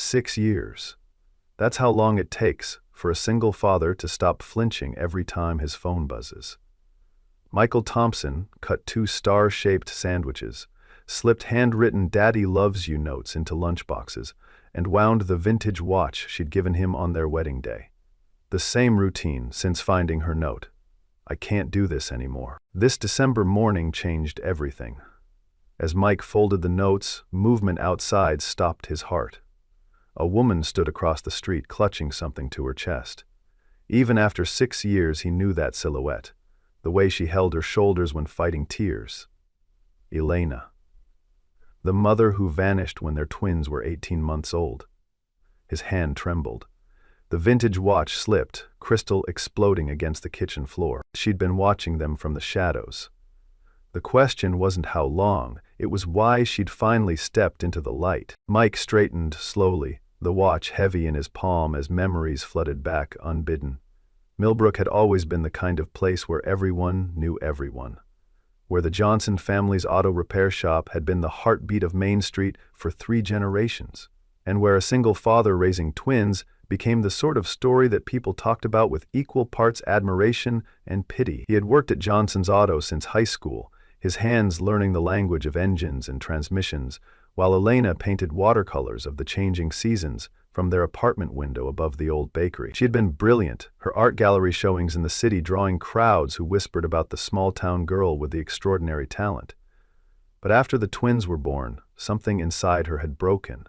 6 years. That's how long it takes for a single father to stop flinching every time his phone buzzes. Michael Thompson cut 2 star-shaped sandwiches, slipped handwritten "Daddy loves you" notes into lunchboxes, and wound the vintage watch she'd given him on their wedding day. The same routine since finding her note. "I can't do this anymore." This December morning changed everything. As Mike folded the notes, movement outside stopped his heart. A woman stood across the street clutching something to her chest. Even after 6 years, he knew that silhouette, the way she held her shoulders when fighting tears. Elena. The mother who vanished when their twins were 18 months old. His hand trembled. The vintage watch slipped, crystal exploding against the kitchen floor. She'd been watching them from the shadows. The question wasn't how long, it was why she'd finally stepped into the light. Mike straightened slowly, the watch heavy in his palm as memories flooded back unbidden. Millbrook had always been the kind of place where everyone knew everyone, where the Johnson family's auto repair shop had been the heartbeat of Main Street for 3 generations, and where a single father raising twins became the sort of story that people talked about with equal parts admiration and pity. He had worked at Johnson's Auto since high school, his hands learning the language of engines and transmissions, while Elena painted watercolors of the changing seasons from their apartment window above the old bakery. She had been brilliant, her art gallery showings in the city drawing crowds who whispered about the small-town girl with the extraordinary talent. But after the twins were born, something inside her had broken,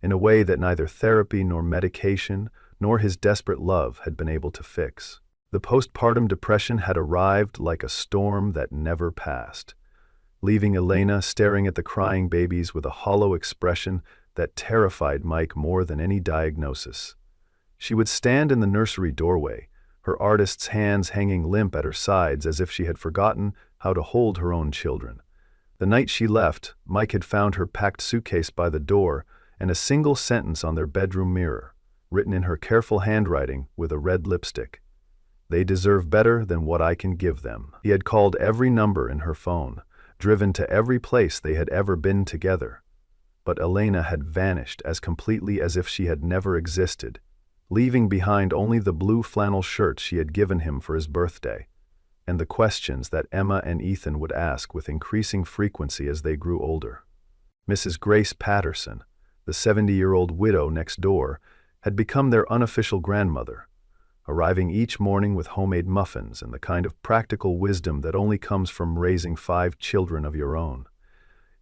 in a way that neither therapy nor medication nor his desperate love had been able to fix. The postpartum depression had arrived like a storm that never passed, leaving Elena staring at the crying babies with a hollow expression that terrified Mike more than any diagnosis. She would stand in the nursery doorway, her artist's hands hanging limp at her sides as if she had forgotten how to hold her own children. The night she left, Mike had found her packed suitcase by the door and a single sentence on their bedroom mirror, written in her careful handwriting with a red lipstick. "They deserve better than what I can give them." He had called every number in her phone, driven to every place they had ever been together. But Elena had vanished as completely as if she had never existed, leaving behind only the blue flannel shirt she had given him for his birthday, and the questions that Emma and Ethan would ask with increasing frequency as they grew older. Mrs. Grace Patterson, the 70-year-old widow next door, had become their unofficial grandmother, arriving each morning with homemade muffins and the kind of practical wisdom that only comes from raising 5 children of your own.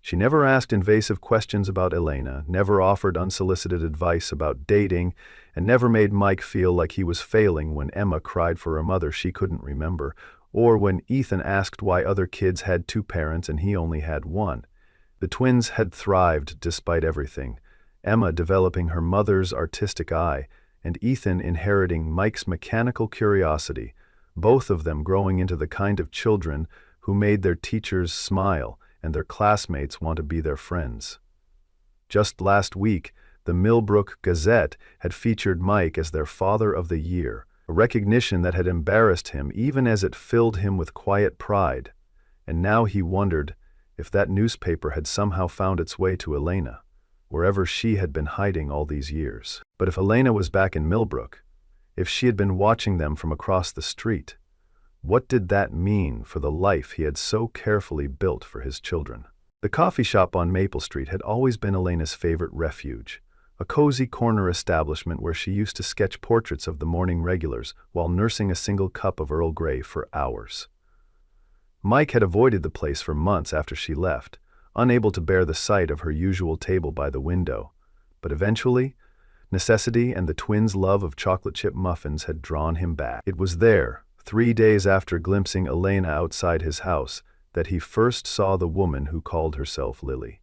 She never asked invasive questions about Elena, never offered unsolicited advice about dating, and never made Mike feel like he was failing when Emma cried for a mother she couldn't remember, or when Ethan asked why other kids had 2 parents and he only had 1. The twins had thrived despite everything, Emma developing her mother's artistic eye, and Ethan inheriting Mike's mechanical curiosity, both of them growing into the kind of children who made their teachers smile and their classmates want to be their friends. Just last week, the Millbrook Gazette had featured Mike as their Father of the Year, a recognition that had embarrassed him even as it filled him with quiet pride, and now he wondered if that newspaper had somehow found its way to Elena, wherever she had been hiding all these years. But if Elena was back in Millbrook, if she had been watching them from across the street, what did that mean for the life he had so carefully built for his children? The coffee shop on Maple Street had always been Elena's favorite refuge, a cozy corner establishment where she used to sketch portraits of the morning regulars while nursing a single cup of Earl Grey for hours. Mike had avoided the place for months after she left, unable to bear the sight of her usual table by the window, but eventually, necessity and the twins' love of chocolate chip muffins had drawn him back. It was there, 3 days after glimpsing Elena outside his house, that he first saw the woman who called herself Lily.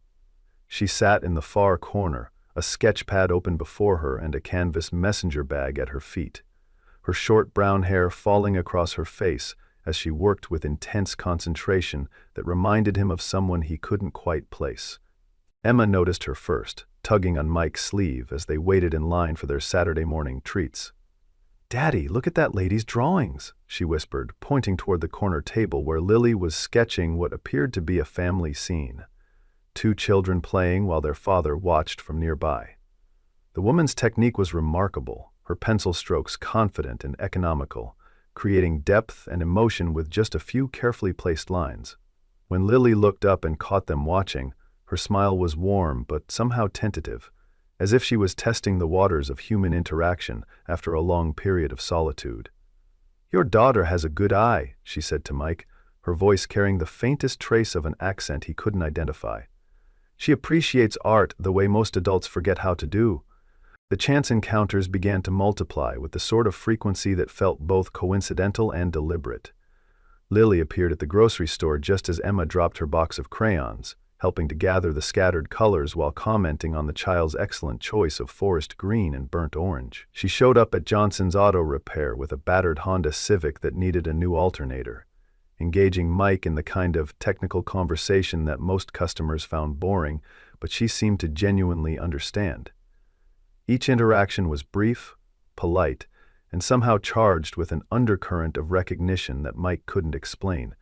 She sat in the far corner, a sketch pad open before her and a canvas messenger bag at her feet, her short brown hair falling across her face as she worked with intense concentration that reminded him of someone he couldn't quite place. Emma noticed her first, tugging on Mike's sleeve as they waited in line for their Saturday morning treats. "Daddy, look at that lady's drawings," she whispered, pointing toward the corner table where Lily was sketching what appeared to be a family scene, 2 children playing while their father watched from nearby. The woman's technique was remarkable, her pencil strokes confident and economical, creating depth and emotion with just a few carefully placed lines. When Lily looked up and caught them watching, her smile was warm but somehow tentative, as if she was testing the waters of human interaction after a long period of solitude. "Your daughter has a good eye," she said to Mike, her voice carrying the faintest trace of an accent he couldn't identify. "She appreciates art the way most adults forget how to do." The chance encounters began to multiply with the sort of frequency that felt both coincidental and deliberate. Lily appeared at the grocery store just as Emma dropped her box of crayons, helping to gather the scattered colors while commenting on the child's excellent choice of forest green and burnt orange. She showed up at Johnson's Auto Repair with a battered Honda Civic that needed a new alternator, engaging Mike in the kind of technical conversation that most customers found boring, but she seemed to genuinely understand. Each interaction was brief, polite, and somehow charged with an undercurrent of recognition that Mike couldn't explain,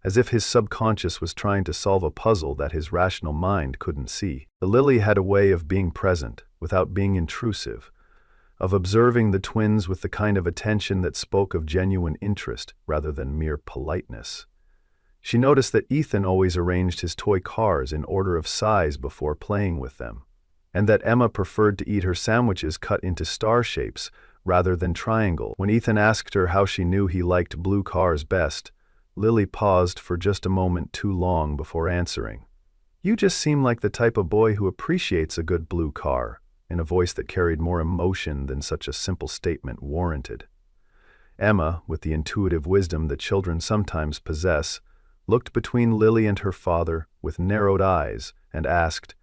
as if his subconscious was trying to solve a puzzle that his rational mind couldn't see. The Lily had a way of being present without being intrusive, of observing the twins with the kind of attention that spoke of genuine interest rather than mere politeness. She noticed that Ethan always arranged his toy cars in order of size before playing with them, and that Emma preferred to eat her sandwiches cut into star shapes rather than triangle. When Ethan asked her how she knew he liked blue cars best, Lily paused for just a moment too long before answering. "You just seem like the type of boy who appreciates a good blue car," in a voice that carried more emotion than such a simple statement warranted. Emma, with the intuitive wisdom that children sometimes possess, looked between Lily and her father with narrowed eyes and asked,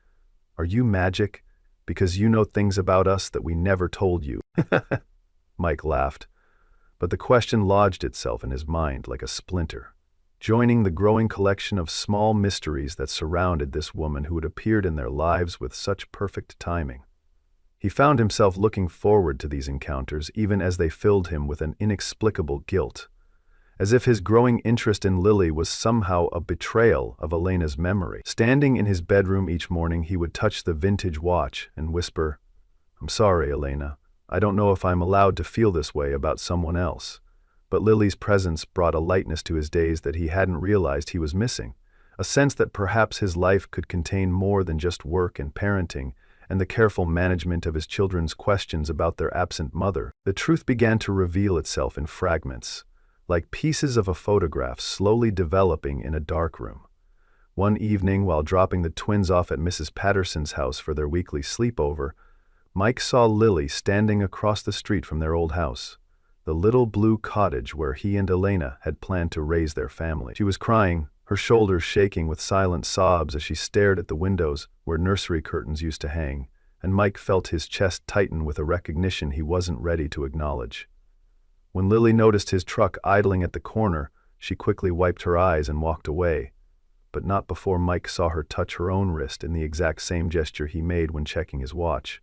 "Are you magic? Because you know things about us that we never told you." Mike laughed, but the question lodged itself in his mind like a splinter, joining the growing collection of small mysteries that surrounded this woman who had appeared in their lives with such perfect timing. He found himself looking forward to these encounters even as they filled him with an inexplicable guilt, as if his growing interest in Lily was somehow a betrayal of Elena's memory. Standing in his bedroom each morning, he would touch the vintage watch and whisper, "I'm sorry, Elena. I don't know if I'm allowed to feel this way about someone else." But Lily's presence brought a lightness to his days that he hadn't realized he was missing, a sense that perhaps his life could contain more than just work and parenting, and the careful management of his children's questions about their absent mother. The truth began to reveal itself in fragments, like pieces of a photograph slowly developing in a dark room. One evening, while dropping the twins off at Mrs. Patterson's house for their weekly sleepover, Mike saw Lily standing across the street from their old house, the little blue cottage where he and Elena had planned to raise their family. She was crying, her shoulders shaking with silent sobs as she stared at the windows where nursery curtains used to hang, and Mike felt his chest tighten with a recognition he wasn't ready to acknowledge. When Lily noticed his truck idling at the corner, she quickly wiped her eyes and walked away, but not before Mike saw her touch her own wrist in the exact same gesture he made when checking his watch,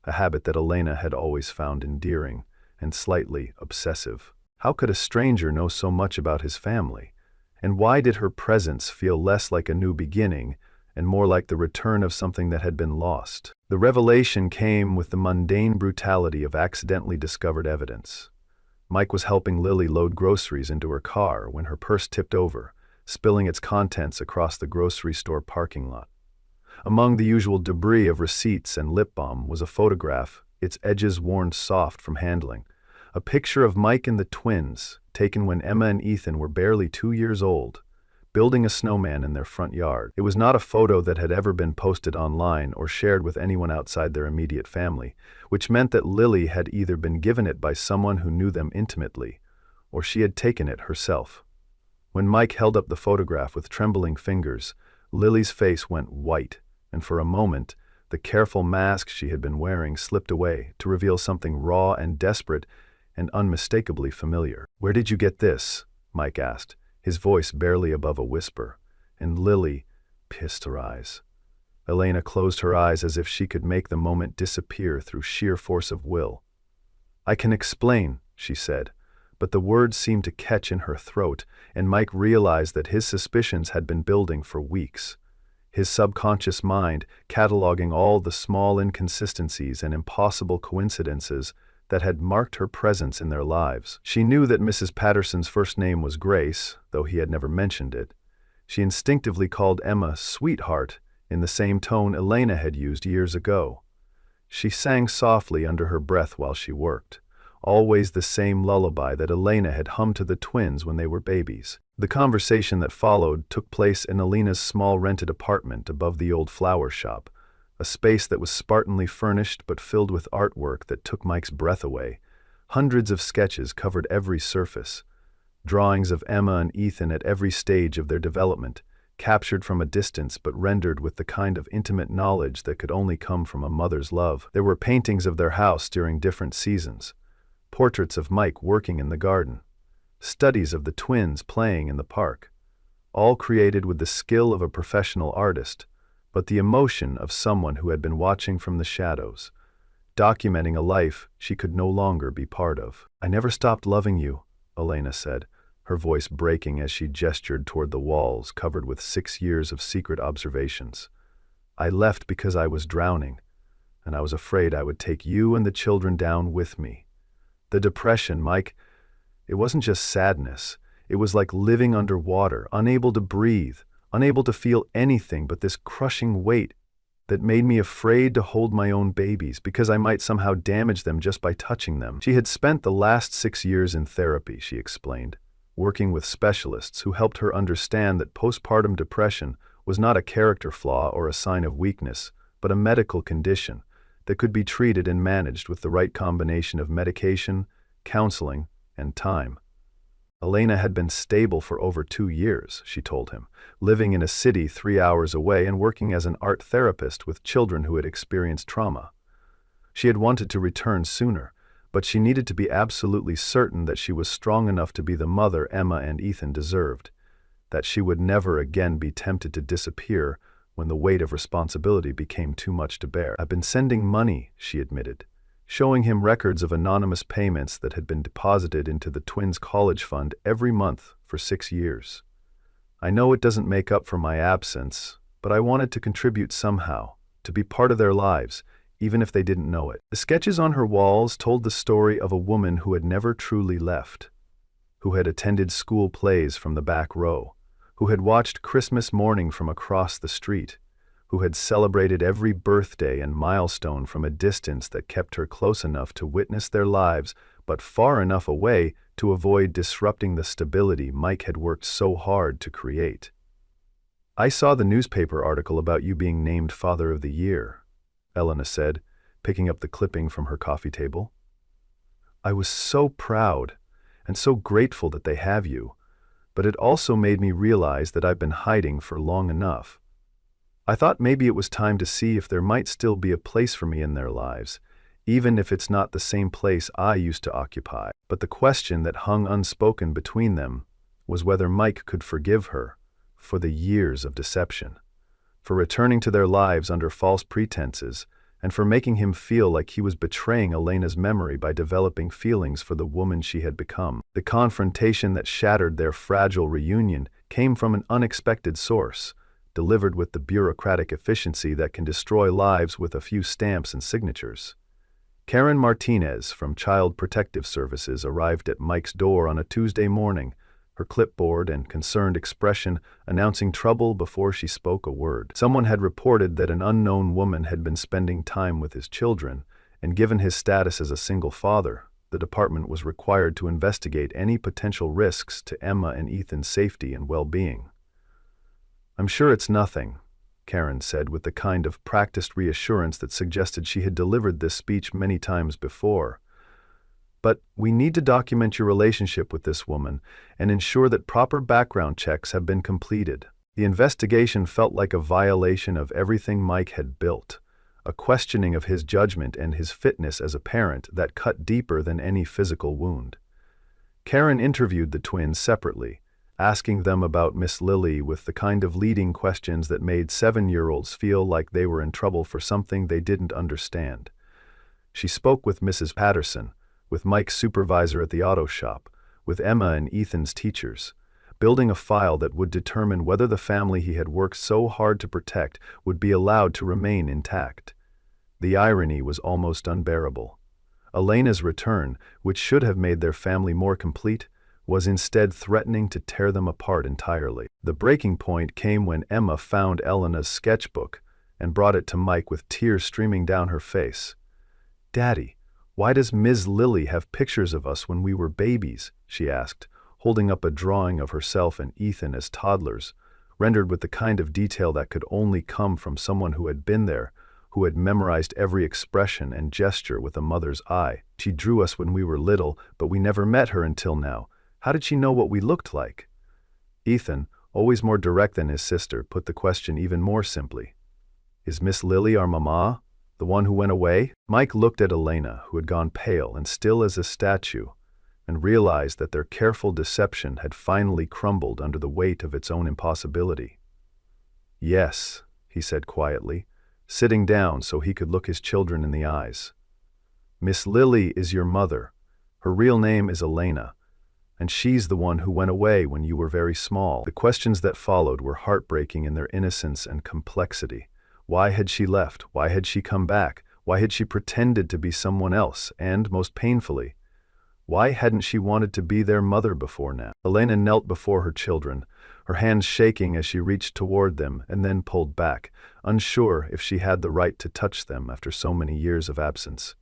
a habit that Elena had always found endearing and slightly obsessive. How could a stranger know so much about his family? And why did her presence feel less like a new beginning and more like the return of something that had been lost? The revelation came with the mundane brutality of accidentally discovered evidence. Mike was helping Lily load groceries into her car when her purse tipped over, spilling its contents across the grocery store parking lot. Among the usual debris of receipts and lip balm was a photograph, its edges worn soft from handling, a picture of Mike and the twins, taken when Emma and Ethan were barely 2 years old, building a snowman in their front yard. It was not a photo that had ever been posted online or shared with anyone outside their immediate family, which meant that Lily had either been given it by someone who knew them intimately, or she had taken it herself. When Mike held up the photograph with trembling fingers, Lily's face went white, and for a moment, the careful mask she had been wearing slipped away to reveal something raw and desperate and unmistakably familiar. "Where did you get this?" Mike asked, his voice barely above a whisper, and Lily pissed her eyes. Elena closed her eyes as if she could make the moment disappear through sheer force of will. "I can explain," she said, but the words seemed to catch in her throat, and Mike realized that his suspicions had been building for weeks. his subconscious mind cataloging all the small inconsistencies and impossible coincidences that had marked her presence in their lives. She knew that Mrs. Patterson's first name was Grace, though he had never mentioned it. She instinctively called Emma "sweetheart" in the same tone Elena had used years ago. She sang softly under her breath while she worked, always the same lullaby that Elena had hummed to the twins when they were babies. The conversation that followed took place in Elena's small rented apartment above the old flower shop, a space that was spartanly furnished but filled with artwork that took Mike's breath away. Hundreds of sketches covered every surface, drawings of Emma and Ethan at every stage of their development, captured from a distance but rendered with the kind of intimate knowledge that could only come from a mother's love. There were paintings of their house during different seasons, portraits of Mike working in the garden, studies of the twins playing in the park, all created with the skill of a professional artist, but the emotion of someone who had been watching from the shadows, documenting a life she could no longer be part of. "I never stopped loving you," Elena said, her voice breaking as she gestured toward the walls covered with 6 years of secret observations. "I left because I was drowning, and I was afraid I would take you and the children down with me. The depression, Mike, it wasn't just sadness. It was like living underwater, unable to breathe, unable to feel anything but this crushing weight that made me afraid to hold my own babies because I might somehow damage them just by touching them." She had spent the last 6 years in therapy, she explained, working with specialists who helped her understand that postpartum depression was not a character flaw or a sign of weakness, but a medical condition that could be treated and managed with the right combination of medication, counseling, and time. Elena had been stable for over 2 years, she told him, living in a city 3 hours away and working as an art therapist with children who had experienced trauma. She had wanted to return sooner, but she needed to be absolutely certain that she was strong enough to be the mother Emma and Ethan deserved, that she would never again be tempted to disappear when the weight of responsibility became too much to bear. "I've been sending money," she admitted, showing him records of anonymous payments that had been deposited into the twins' college fund every month for 6 years. "I know it doesn't make up for my absence, but I wanted to contribute somehow, to be part of their lives, even if they didn't know it." The sketches on her walls told the story of a woman who had never truly left, who had attended school plays from the back row, who had watched Christmas morning from across the street, who had celebrated every birthday and milestone from a distance that kept her close enough to witness their lives, but far enough away to avoid disrupting the stability Mike had worked so hard to create. "I saw the newspaper article about you being named Father of the Year," Elena said, picking up the clipping from her coffee table. "I was so proud and so grateful that they have you, but it also made me realize that I've been hiding for long enough. I thought maybe it was time to see if there might still be a place for me in their lives, even if it's not the same place I used to occupy." But the question that hung unspoken between them was whether Mike could forgive her for the years of deception, for returning to their lives under false pretenses, and for making him feel like he was betraying Elena's memory by developing feelings for the woman she had become. The confrontation that shattered their fragile reunion came from an unexpected source, delivered with the bureaucratic efficiency that can destroy lives with a few stamps and signatures. Karen Martinez from Child Protective Services arrived at Mike's door on a Tuesday morning, her clipboard and concerned expression announcing trouble before she spoke a word. Someone had reported that an unknown woman had been spending time with his children, and given his status as a single father, the department was required to investigate any potential risks to Emma and Ethan's safety and well-being. "I'm sure it's nothing," Karen said with the kind of practiced reassurance that suggested she had delivered this speech many times before. "But we need to document your relationship with this woman and ensure that proper background checks have been completed." The investigation felt like a violation of everything Mike had built, a questioning of his judgment and his fitness as a parent that cut deeper than any physical wound. Karen interviewed the twins separately, asking them about Miss Lily with the kind of leading questions that made 7-year-olds feel like they were in trouble for something they didn't understand. She spoke with Mrs. Patterson, with Mike's supervisor at the auto shop, with Emma and Ethan's teachers, building a file that would determine whether the family he had worked so hard to protect would be allowed to remain intact. The irony was almost unbearable. Elena's return, which should have made their family more complete, was instead threatening to tear them apart entirely. The breaking point came when Emma found Elena's sketchbook and brought it to Mike with tears streaming down her face. "Daddy, why does Ms. Lily have pictures of us when we were babies?" she asked, holding up a drawing of herself and Ethan as toddlers, rendered with the kind of detail that could only come from someone who had been there, who had memorized every expression and gesture with a mother's eye. "She drew us when we were little, but we never met her until now. How did she know what we looked like?" Ethan, always more direct than his sister, put the question even more simply. "Is Miss Lily our mama? The one who went away?" Mike looked at Elena, who had gone pale and still as a statue, and realized that their careful deception had finally crumbled under the weight of its own impossibility. "Yes," he said quietly, sitting down so he could look his children in the eyes. "Miss Lily is your mother. Her real name is Elena, and she's the one who went away when you were very small." The questions that followed were heartbreaking in their innocence and complexity. Why had she left? Why had she come back? Why had she pretended to be someone else? And, most painfully, why hadn't she wanted to be their mother before now? Elena knelt before her children, her hands shaking as she reached toward them and then pulled back, unsure if she had the right to touch them after so many years of absence.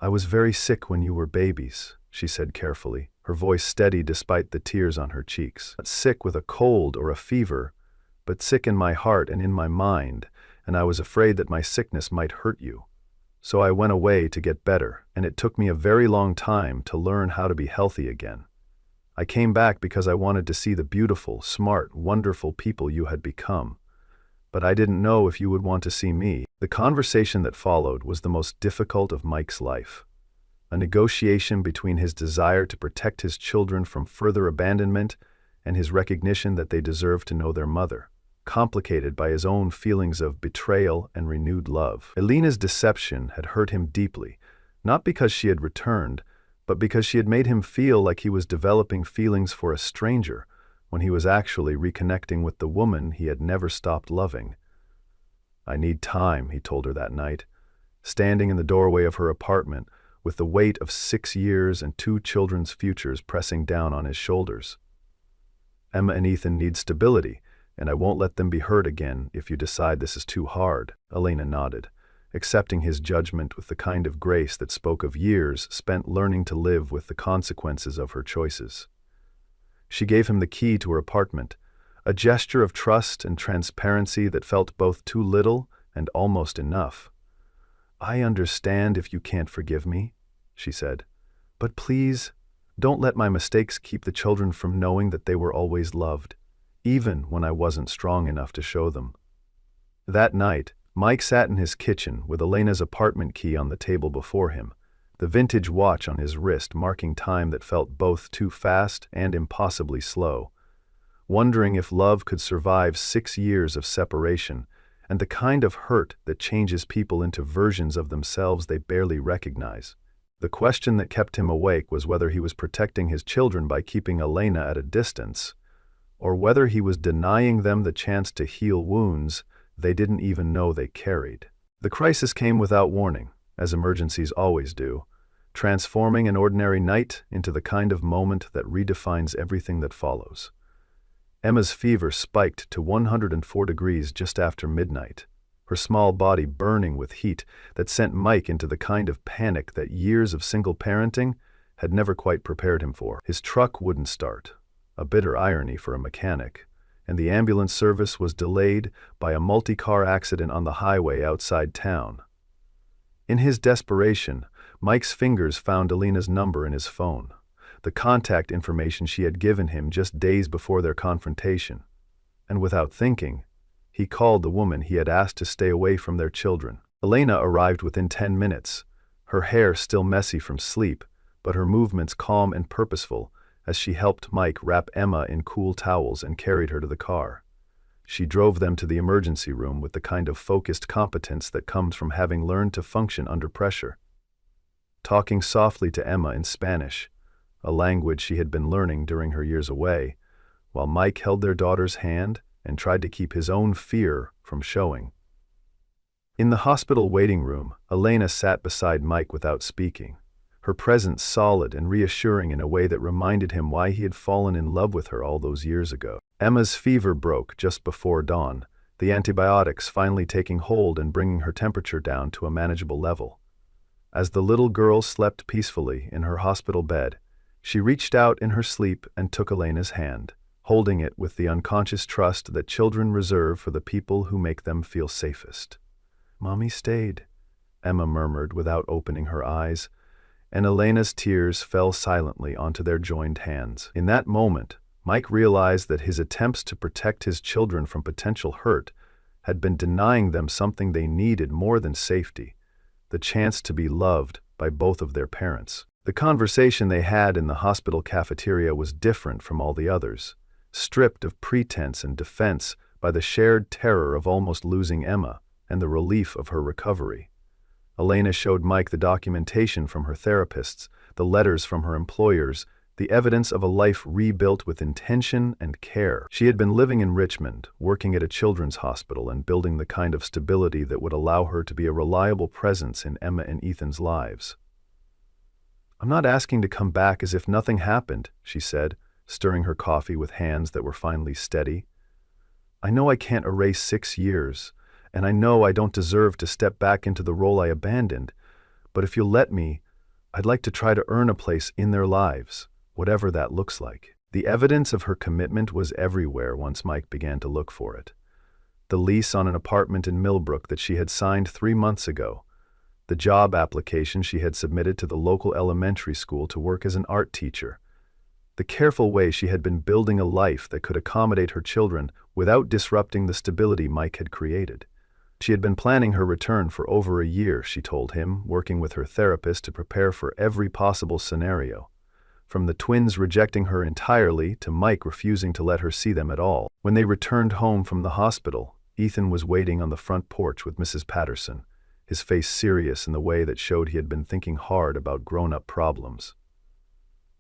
"I was very sick when you were babies," she said carefully, her voice steady despite the tears on her cheeks. "Not sick with a cold or a fever, but sick in my heart and in my mind, and I was afraid that my sickness might hurt you. So I went away to get better, and it took me a very long time to learn how to be healthy again. I came back because I wanted to see the beautiful, smart, wonderful people you had become. But I didn't know if you would want to see me." The conversation that followed was the most difficult of Mike's life. A negotiation between his desire to protect his children from further abandonment and his recognition that they deserved to know their mother, complicated by his own feelings of betrayal and renewed love. Elena's deception had hurt him deeply, not because she had returned, but because she had made him feel like he was developing feelings for a stranger when he was actually reconnecting with the woman he had never stopped loving. "I need time," he told her that night, standing in the doorway of her apartment with the weight of 6 years and 2 children's futures pressing down on his shoulders. "Emma and Ethan need stability, and I won't let them be hurt again if you decide this is too hard." Elena nodded, accepting his judgment with the kind of grace that spoke of years spent learning to live with the consequences of her choices. She gave him the key to her apartment, a gesture of trust and transparency that felt both too little and almost enough. "I understand if you can't forgive me," she said, "but please, don't let my mistakes keep the children from knowing that they were always loved, even when I wasn't strong enough to show them." That night, Mike sat in his kitchen with Elena's apartment key on the table before him, the vintage watch on his wrist marking time that felt both too fast and impossibly slow, wondering if love could survive 6 years of separation and the kind of hurt that changes people into versions of themselves they barely recognize. The question that kept him awake was whether he was protecting his children by keeping Elena at a distance, or whether he was denying them the chance to heal wounds they didn't even know they carried. The crisis came without warning, as emergencies always do, transforming an ordinary night into the kind of moment that redefines everything that follows. Emma's fever spiked to 104 degrees just after midnight, her small body burning with heat that sent Mike into the kind of panic that years of single parenting had never quite prepared him for. His truck wouldn't start, a bitter irony for a mechanic, and the ambulance service was delayed by a multi-car accident on the highway outside town. In his desperation, Mike's fingers found Elena's number in his phone, the contact information she had given him just days before their confrontation, and without thinking, he called the woman he had asked to stay away from their children. Elena arrived within 10 minutes, her hair still messy from sleep, but her movements calm and purposeful as she helped Mike wrap Emma in cool towels and carried her to the car. She drove them to the emergency room with the kind of focused competence that comes from having learned to function under pressure. Talking softly to Emma in Spanish, a language she had been learning during her years away, while Mike held their daughter's hand and tried to keep his own fear from showing. In the hospital waiting room, Elena sat beside Mike without speaking, her presence solid and reassuring in a way that reminded him why he had fallen in love with her all those years ago. Emma's fever broke just before dawn, the antibiotics finally taking hold and bringing her temperature down to a manageable level. As the little girl slept peacefully in her hospital bed, she reached out in her sleep and took Elena's hand, holding it with the unconscious trust that children reserve for the people who make them feel safest. "Mommy stayed," Emma murmured without opening her eyes, and Elena's tears fell silently onto their joined hands. In that moment, Mike realized that his attempts to protect his children from potential hurt had been denying them something they needed more than safety: the chance to be loved by both of their parents. The conversation they had in the hospital cafeteria was different from all the others, stripped of pretense and defense by the shared terror of almost losing Emma and the relief of her recovery. Elena showed Mike the documentation from her therapists, the letters from her employers, the evidence of a life rebuilt with intention and care. She had been living in Richmond, working at a children's hospital and building the kind of stability that would allow her to be a reliable presence in Emma and Ethan's lives. "I'm not asking to come back as if nothing happened," she said, stirring her coffee with hands that were finally steady. "I know I can't erase 6 years, and I know I don't deserve to step back into the role I abandoned, but if you'll let me, I'd like to try to earn a place in their lives, whatever that looks like." The evidence of her commitment was everywhere once Mike began to look for it. The lease on an apartment in Millbrook that she had signed 3 months ago, the job application she had submitted to the local elementary school to work as an art teacher, the careful way she had been building a life that could accommodate her children without disrupting the stability Mike had created. She had been planning her return for over a year, she told him, working with her therapist to prepare for every possible scenario, from the twins rejecting her entirely to Mike refusing to let her see them at all. When they returned home from the hospital, Ethan was waiting on the front porch with Mrs. Patterson, his face serious in the way that showed he had been thinking hard about grown-up problems.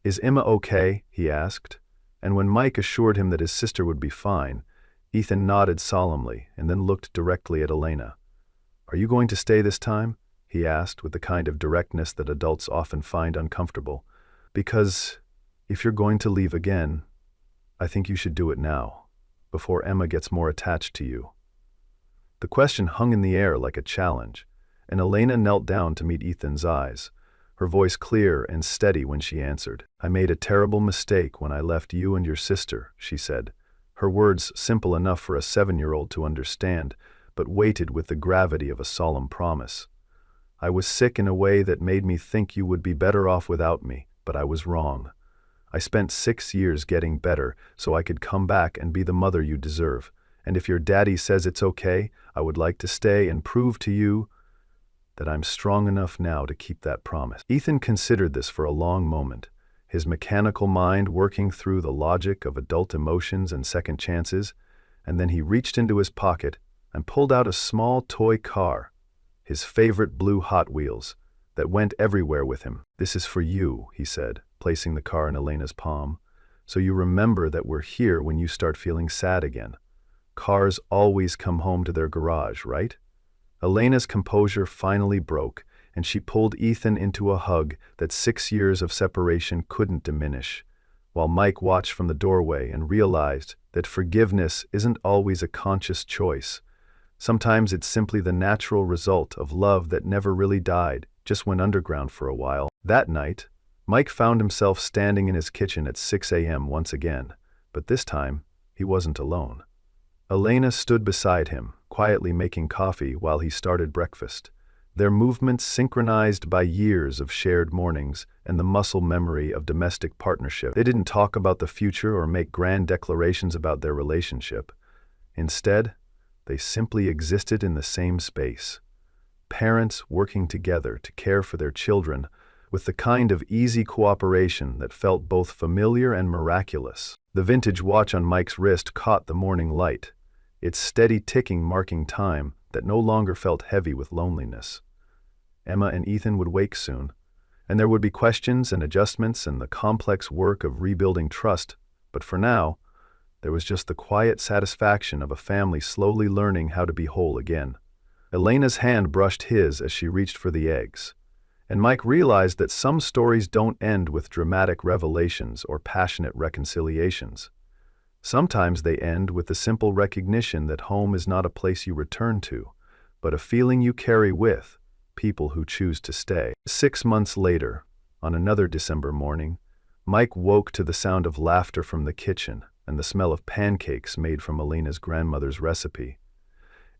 "Is Emma okay?" he asked, and when Mike assured him that his sister would be fine, Ethan nodded solemnly and then looked directly at Elena. "Are you going to stay this time?" he asked with the kind of directness that adults often find uncomfortable. "Because if you're going to leave again, I think you should do it now, before Emma gets more attached to you." The question hung in the air like a challenge, and Elena knelt down to meet Ethan's eyes, her voice clear and steady when she answered. "I made a terrible mistake when I left you and your sister," she said, her words simple enough for a 7-year-old to understand, but weighted with the gravity of a solemn promise. "I was sick in a way that made me think you would be better off without me, but I was wrong. I spent 6 years getting better so I could come back and be the mother you deserve, and if your daddy says it's okay, I would like to stay and prove to you that I'm strong enough now to keep that promise." Ethan considered this for a long moment, his mechanical mind working through the logic of adult emotions and second chances, and then he reached into his pocket and pulled out a small toy car, his favorite blue Hot Wheels, that went everywhere with him. "This is for you," he said, placing the car in Elena's palm, "so you remember that we're here when you start feeling sad again. Cars always come home to their garage, right?" Elena's composure finally broke, and she pulled Ethan into a hug that 6 years of separation couldn't diminish, while Mike watched from the doorway and realized that forgiveness isn't always a conscious choice. Sometimes it's simply the natural result of love that never really died, just went underground for a while. That night, Mike found himself standing in his kitchen at 6 a.m. once again, but this time, he wasn't alone. Elena stood beside him, quietly making coffee while he started breakfast, their movements synchronized by years of shared mornings and the muscle memory of domestic partnership. They didn't talk about the future or make grand declarations about their relationship. Instead, they simply existed in the same space. Parents working together to care for their children with the kind of easy cooperation that felt both familiar and miraculous. The vintage watch on Mike's wrist caught the morning light, its steady ticking marking time that no longer felt heavy with loneliness. Emma and Ethan would wake soon, and there would be questions and adjustments and the complex work of rebuilding trust, but for now, There was just the quiet satisfaction of a family slowly learning how to be whole again. Elena's hand brushed his as she reached for the eggs, and Mike realized that some stories don't end with dramatic revelations or passionate reconciliations. Sometimes they end with the simple recognition that home is not a place you return to, but a feeling you carry with people who choose to stay. 6 months later, on another December morning, Mike woke to the sound of laughter from the kitchen and the smell of pancakes made from Elena's grandmother's recipe.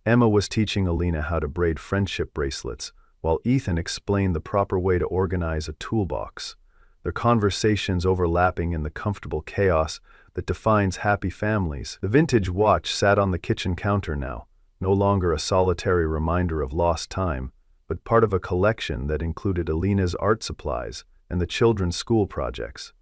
Emma was teaching Elena how to braid friendship bracelets, while Ethan explained the proper way to organize a toolbox, their conversations overlapping in the comfortable chaos that defines happy families. The vintage watch sat on the kitchen counter now, no longer a solitary reminder of lost time, but part of a collection that included Elena's art supplies and the children's school projects,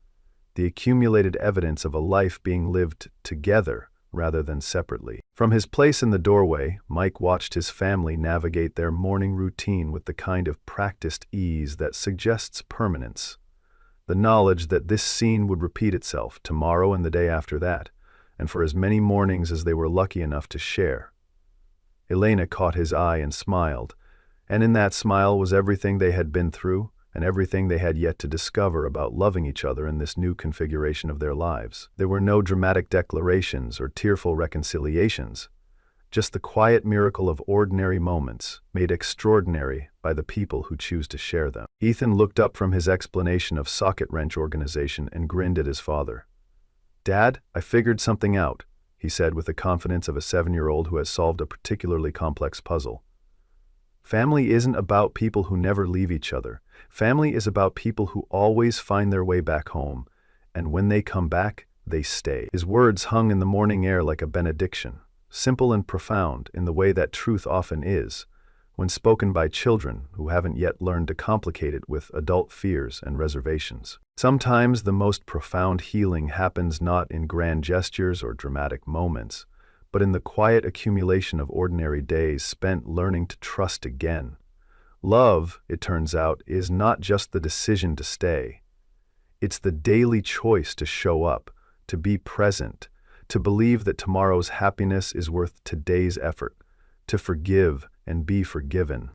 the accumulated evidence of a life being lived together rather than separately. From his place in the doorway, Mike watched his family navigate their morning routine with the kind of practiced ease that suggests permanence. The knowledge that this scene would repeat itself tomorrow and the day after that, and for as many mornings as they were lucky enough to share. Elena caught his eye and smiled, and in that smile was everything they had been through and everything they had yet to discover about loving each other in this new configuration of their lives. There were no dramatic declarations or tearful reconciliations, just the quiet miracle of ordinary moments made extraordinary by the people who choose to share them. Ethan looked up from his explanation of socket wrench organization and grinned at his father. "Dad, I figured something out," he said with the confidence of a 7-year-old who has solved a particularly complex puzzle. Family isn't about people who never leave each other. Family is about people who always find their way back home, and when they come back, they stay. His words hung in the morning air like a benediction, simple and profound in the way that truth often is, when spoken by children who haven't yet learned to complicate it with adult fears and reservations. Sometimes the most profound healing happens not in grand gestures or dramatic moments, but in the quiet accumulation of ordinary days spent learning to trust again. Love, it turns out, is not just the decision to stay. It's the daily choice to show up, to be present, to believe that tomorrow's happiness is worth today's effort, to forgive and be forgiven.